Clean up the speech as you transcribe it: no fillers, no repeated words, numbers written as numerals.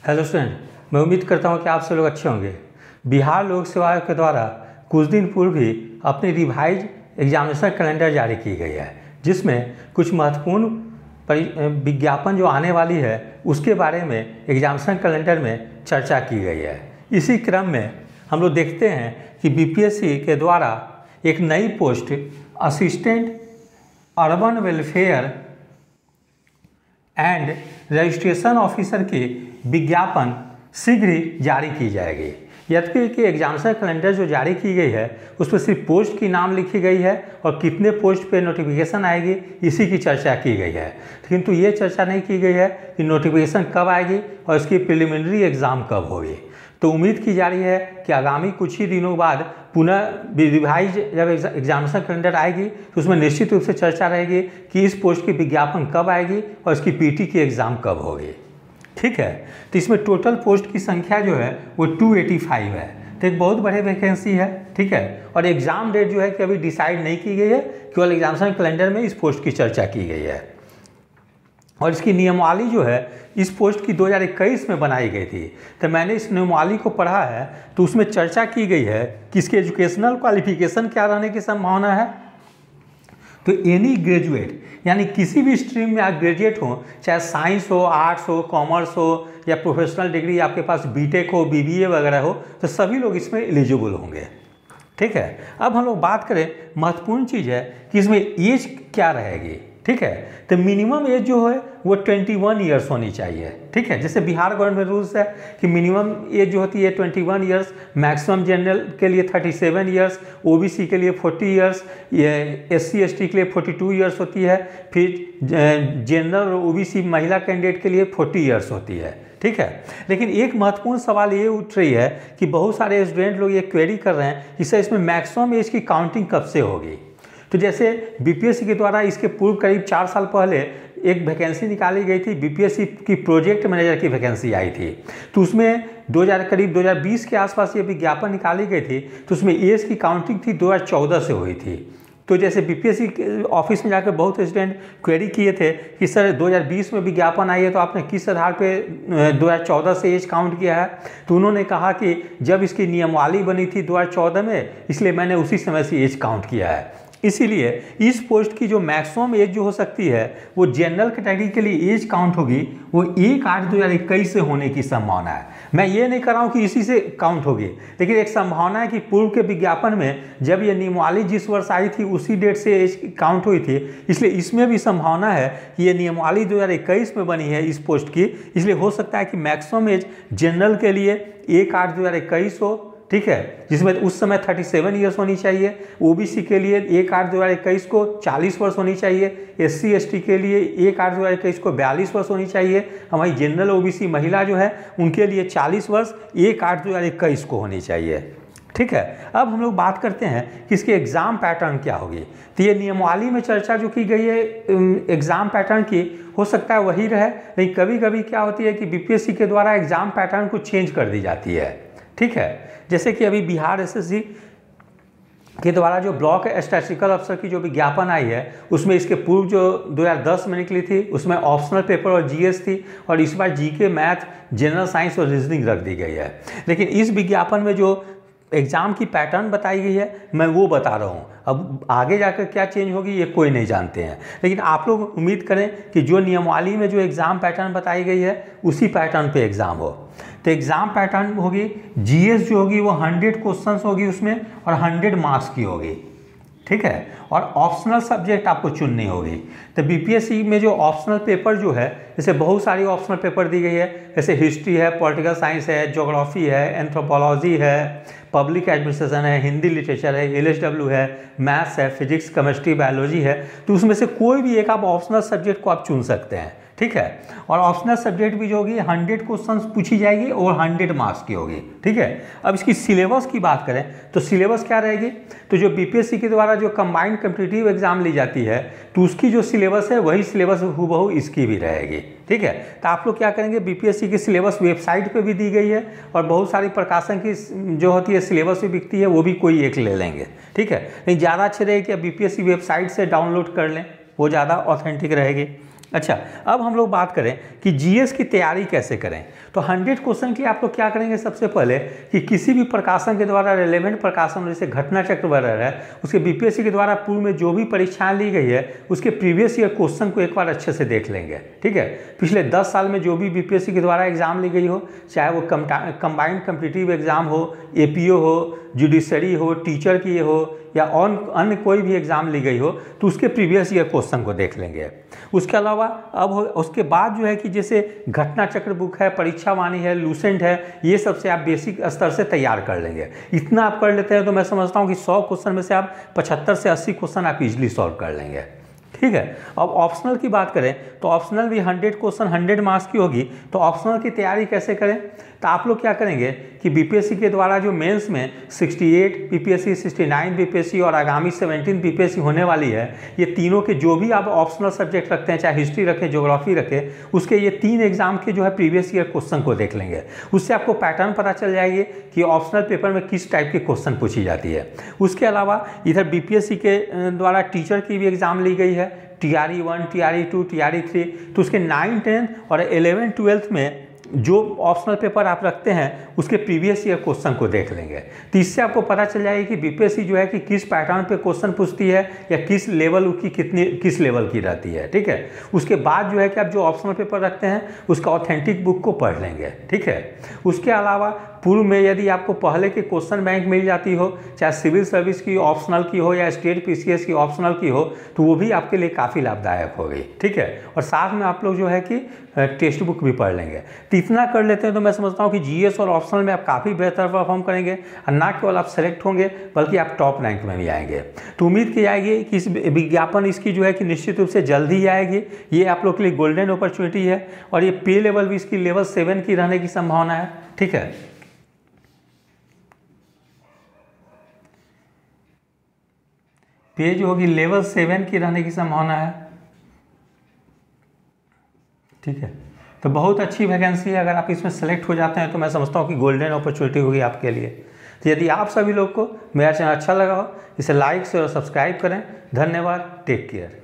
Hello student, मैं उम्मीद करता हूं कि आप सब लोग अच्छे होंगे। बिहार लोक सेवा आयोग के द्वारा कुछ दिन पूर्व ही अपनी रिवाइज एग्जामिनेशन कैलेंडर जारी की गई है, जिसमें कुछ महत्वपूर्ण विज्ञापन जो आने वाली है उसके बारे में एग्जामिनेशन कैलेंडर में चर्चा की गई है। इसी क्रम में हम लोग देखते हैं कि बीपीएससी के द्वारा एक नई post assistant urban welfare and registration officer की विज्ञापन शीघ्र ही जारी की जाएगी। यद्यपि कि एग्जामिनेशन कैलेंडर जो जारी की गई है उस पर सिर्फ पोस्ट की नाम लिखी गई है और कितने पोस्ट पे नोटिफिकेशन आएगी इसी की चर्चा की गई है, किंतु ये चर्चा नहीं की गई है कि नोटिफिकेशन कब आएगी और इसकी प्रिलिमिनरी एग्ज़ाम कब होगी। तो उम्मीद की जा रही है कि आगामी कुछ ही दिनों बाद पुनः रिवाइज जब एग्जामिनेशन कैलेंडर आएगी तो उसमें निश्चित रूप से चर्चा रहेगी कि इस पोस्ट की विज्ञापन कब आएगी और इसकी पीटी की एग्ज़ाम कब होगी। ठीक है, तो इसमें टोटल पोस्ट की संख्या जो है वो 285 है, तो एक बहुत बड़ी वैकेंसी है। ठीक है, और एग्ज़ाम डेट जो है कि अभी डिसाइड नहीं की गई है, केवल एग्जामिनेशन कैलेंडर में इस पोस्ट की चर्चा की गई है। और इसकी नियमावली जो है इस पोस्ट की 2021 में बनाई गई थी। तो मैंने इस नियमावली को पढ़ा है तो उसमें चर्चा की गई है कि इसके एजुकेशनल क्वालिफिकेशन क्या रहने की संभावना है। तो एनी ग्रेजुएट यानी किसी भी स्ट्रीम में आप ग्रेजुएट हो, चाहे साइंस हो, आर्ट्स हो, कॉमर्स हो या प्रोफेशनल डिग्री आपके पास बीटेक हो, बीबीए वगैरह हो, तो सभी लोग इसमें एलिजिबल होंगे। ठीक है, अब हम लोग बात करें, महत्वपूर्ण चीज़ है कि इसमें एज क्या रहेगी। ठीक है, तो मिनिमम एज जो है वो 21 ईयर्स होनी चाहिए। ठीक है, जैसे बिहार गवर्नमेंट रूल्स है कि मिनिमम एज जो होती है 21 ईयर्स, मैक्सिमम जनरल के लिए 37 ईयर्स, ओबीसी के लिए 40 ईयर्स, एससी एसटी के लिए 42 ईयर्स होती है, फिर जनरल और ओबीसी महिला कैंडिडेट के लिए 40 ईयर्स होती है। ठीक है, लेकिन एक महत्वपूर्ण सवाल ये उठ रही है कि बहुत सारे स्टूडेंट लोग ये क्वेरी कर रहे हैं कि सर इसमें मैक्सिमम एज की काउंटिंग कब से होगी। तो जैसे बीपीएससी के द्वारा इसके पूर्व करीब 4 साल पहले एक वैकेंसी निकाली गई थी, बीपीएससी की प्रोजेक्ट मैनेजर की वैकेंसी आई थी, तो उसमें करीब 2020 के आसपास ये विज्ञापन निकाली गई थी, तो उसमें एज की काउंटिंग थी 2014 से हुई थी। तो जैसे बीपीएससी ऑफिस में जाकर बहुत स्टूडेंट क्वेरी किए थे कि सर 2020 में विज्ञापन आई है तो आपने किस आधार पे 2014 से एज काउंट किया है। तो उन्होंने कहा कि जब इसकी नियमावली बनी थी 2014 में, इसलिए मैंने उसी समय से एज काउंट किया है। इसीलिए इस पोस्ट की जो मैक्सिमम एज जो हो सकती है वो जनरल कैटेगरी के लिए एज काउंट होगी वो 1/8/2021 से होने की संभावना है। मैं ये नहीं कर रहा हूँ कि इसी से काउंट होगी, लेकिन एक संभावना है कि पूर्व के विज्ञापन में जब ये नियमावली जिस वर्ष आई थी उसी डेट से एज काउंट हुई थी, इसलिए इसमें भी संभावना है कि ये नियमावली 2021 में बनी है इस पोस्ट की, इसलिए हो सकता है कि मैक्सिमम एज जनरल के लिए 1/8/2021 हो। ठीक है, जिसमें उस समय 37 ईयर्स होनी चाहिए, ओबीसी के लिए 1/8/2021 को 40 वर्ष होनी चाहिए, एससी एसटी के लिए 1/8/2021 को 42 वर्ष होनी चाहिए, हमारी जनरल ओबीसी महिला जो है उनके लिए 40 वर्ष 1/8/2021 को होनी चाहिए। ठीक है, अब हम लोग बात करते हैं कि इसके एग्ज़ाम पैटर्न क्या होगी। तो ये नियमावली में चर्चा जो की गई है एग्ज़ाम पैटर्न की, हो सकता है वही रहे, लेकिन कभी कभी क्या होती है कि बीपीएससी के द्वारा एग्ज़ाम पैटर्न को चेंज कर दी जाती है। ठीक है, जैसे कि अभी बिहार एसएससी के द्वारा जो ब्लॉक स्टैटिस्टिकल अफसर की जो विज्ञापन आई है उसमें इसके पूर्व जो 2010 में निकली थी उसमें ऑप्शनल पेपर और जीएस थी, और इस बार जीके, मैथ, जनरल साइंस और रीजनिंग रख दी गई है। लेकिन इस विज्ञापन में जो एग्ज़ाम की पैटर्न बताई गई है मैं वो बता रहा हूँ, अब आगे जाकर क्या चेंज होगी ये कोई नहीं जानते हैं, लेकिन आप लोग उम्मीद करें कि जो नियमावली में जो एग्ज़ाम पैटर्न बताई गई है उसी पैटर्न पे एग्ज़ाम हो। तो एग्ज़ाम पैटर्न होगी, जीएस जो होगी वो 100 क्वेश्चंस होगी उसमें और 100 मार्क्स की होगी। ठीक है, और ऑप्शनल सब्जेक्ट आपको चुननी होगी। तो बीपीएससी में जो ऑप्शनल पेपर जो है, जैसे बहुत सारी ऑप्शनल पेपर दी गई है, जैसे हिस्ट्री है, पॉलिटिकल साइंस है, ज्योग्राफी है, एंथ्रोपोलॉजी है, पब्लिक एडमिनिस्ट्रेशन है, हिंदी लिटरेचर है, एलएसडब्ल्यू है, मैथ्स है, फिजिक्स, केमिस्ट्री, बायोलॉजी है, तो उसमें से कोई भी एक आप ऑप्शनल सब्जेक्ट को आप चुन सकते हैं। ठीक है, और ऑप्शनल सब्जेक्ट भी जो होगी 100 क्वेश्चंस पूछी जाएगी और 100 मार्क्स की होगी। ठीक है, अब इसकी सिलेबस की बात करें तो सिलेबस क्या रहेगी, तो जो बीपीएससी के द्वारा जो कंबाइंड कॉम्पिटिटिव एग्जाम ली जाती है तो उसकी जो सिलेबस है वही सिलेबस हूबहू इसकी भी रहेगी। ठीक है, तो आप लोग क्या करेंगे, बीपीएससी की सिलेबस वेबसाइट पे भी दी गई है और बहुत सारी प्रकाशन की जो होती है सिलेबस भी बिकती है, वो भी कोई एक ले लेंगे। ठीक है, लेकिन ज़्यादा अच्छे रहेगी कि बीपीएससी वेबसाइट से डाउनलोड कर लें, वो ज़्यादा ऑथेंटिक रहेगी। अच्छा, अब हम लोग बात करें कि जीएस की तैयारी कैसे करें। तो 100 क्वेश्चन के लिए आप लोग क्या करेंगे, सबसे पहले कि किसी भी प्रकाशन के द्वारा रिलेवेंट प्रकाशन जैसे घटना चक्र वगैरह है, उसके बीपीएससी के द्वारा पूर्व में जो भी परीक्षाएं ली गई है उसके प्रीवियस ईयर क्वेश्चन को एक बार अच्छे से देख लेंगे। ठीक है, पिछले 10 साल में जो भी बीपीएससी के द्वारा एग्जाम ली गई हो, चाहे वो कंबाइंड कॉम्पिटिटिव एग्जाम हो, एपीओ हो, जुडिशरी हो, टीचर की हो, या अन्य कोई भी एग्जाम ली गई हो, तो उसके प्रीवियस ईयर क्वेश्चन को देख लेंगे। उसके अलावा उसके बाद जो है कि जैसे घटना चक्र बुक है, परीक्षा वाणी है, लूसेंट है, ये सब से आप बेसिक स्तर से तैयार कर लेंगे। इतना आप कर लेते हैं तो मैं समझता हूँ कि 100 क्वेश्चन में से आप 75 से 80 क्वेश्चन आप इजीली सॉल्व कर लेंगे। ठीक है, अब ऑप्शनल की बात करें तो ऑप्शनल भी 100 क्वेश्चन 100 मार्क्स की होगी। तो ऑप्शनल की तैयारी कैसे करें, तो आप लोग क्या करेंगे कि बीपीएससी के द्वारा जो मेंस में 68 बीपीएससी, 69 बीपीएससी और आगामी 17 बीपीएससी होने वाली है, ये तीनों के जो भी आप ऑप्शनल सब्जेक्ट रखते हैं, चाहे हिस्ट्री रखें, ज्योग्राफी रखें, उसके ये 3 एग्जाम के जो है प्रीवियस ईयर क्वेश्चन को देख लेंगे। उससे आपको पैटर्न पता चल जाएगी कि ऑप्शनल पेपर में किस टाइप के क्वेश्चन पूछी जाती है। उसके इधर बीपीएससी के द्वारा टीचर की भी एग्जाम ली गई है, TRE 1, TRE 2, TRE 3, तो उसके 9, 10 और 11, 12 में जो ऑप्शनल पेपर आप रखते हैं उसके प्रीवियस ईयर क्वेश्चन को देख लेंगे। तो इससे आपको पता चल जाएगी कि बीपीएससी जो है कि किस पैटर्न पे क्वेश्चन पूछती है या किस लेवल की किस लेवल की रहती है। ठीक है, उसके बाद जो है कि आप जो ऑप्शनल पेपर रखते हैं उसका ऑथेंटिक बुक को पढ़ लेंगे। ठीक है, उसके अलावा पूर्व में यदि आपको पहले के क्वेश्चन बैंक मिल जाती हो, चाहे सिविल सर्विस की ऑप्शनल की हो या स्टेट पीसीएस की ऑप्शनल की हो, तो वो भी आपके लिए काफ़ी लाभदायक होगी। ठीक है, और साथ में आप लोग जो है कि टेक्स्ट बुक भी पढ़ लेंगे। तो इतना कर लेते हैं तो मैं समझता हूँ कि जीएस और ऑप्शनल में आप काफ़ी बेहतर परफॉर्म करेंगे, और ना केवल आप सेलेक्ट होंगे बल्कि आप टॉप रैंक में भी आएंगे। तो उम्मीद की जाएगी कि इस विज्ञापन इसकी जो है कि निश्चित रूप से जल्द ही आएगी। ये आप लोग के लिए गोल्डन अपॉर्चुनिटी है, और ये पे लेवल भी इसकी लेवल 7 की रहने की संभावना है। ठीक है, पे जो होगी लेवल 7 की रहने की संभावना है। ठीक है, तो बहुत अच्छी वैकेंसी है। अगर आप इसमें सेलेक्ट हो जाते हैं तो मैं समझता हूँ कि गोल्डन अपॉर्चुनिटी होगी आपके लिए। तो यदि आप सभी लोग को मेरा चैनल अच्छा लगा हो, इसे लाइक और सब्सक्राइब करें। धन्यवाद, टेक केयर।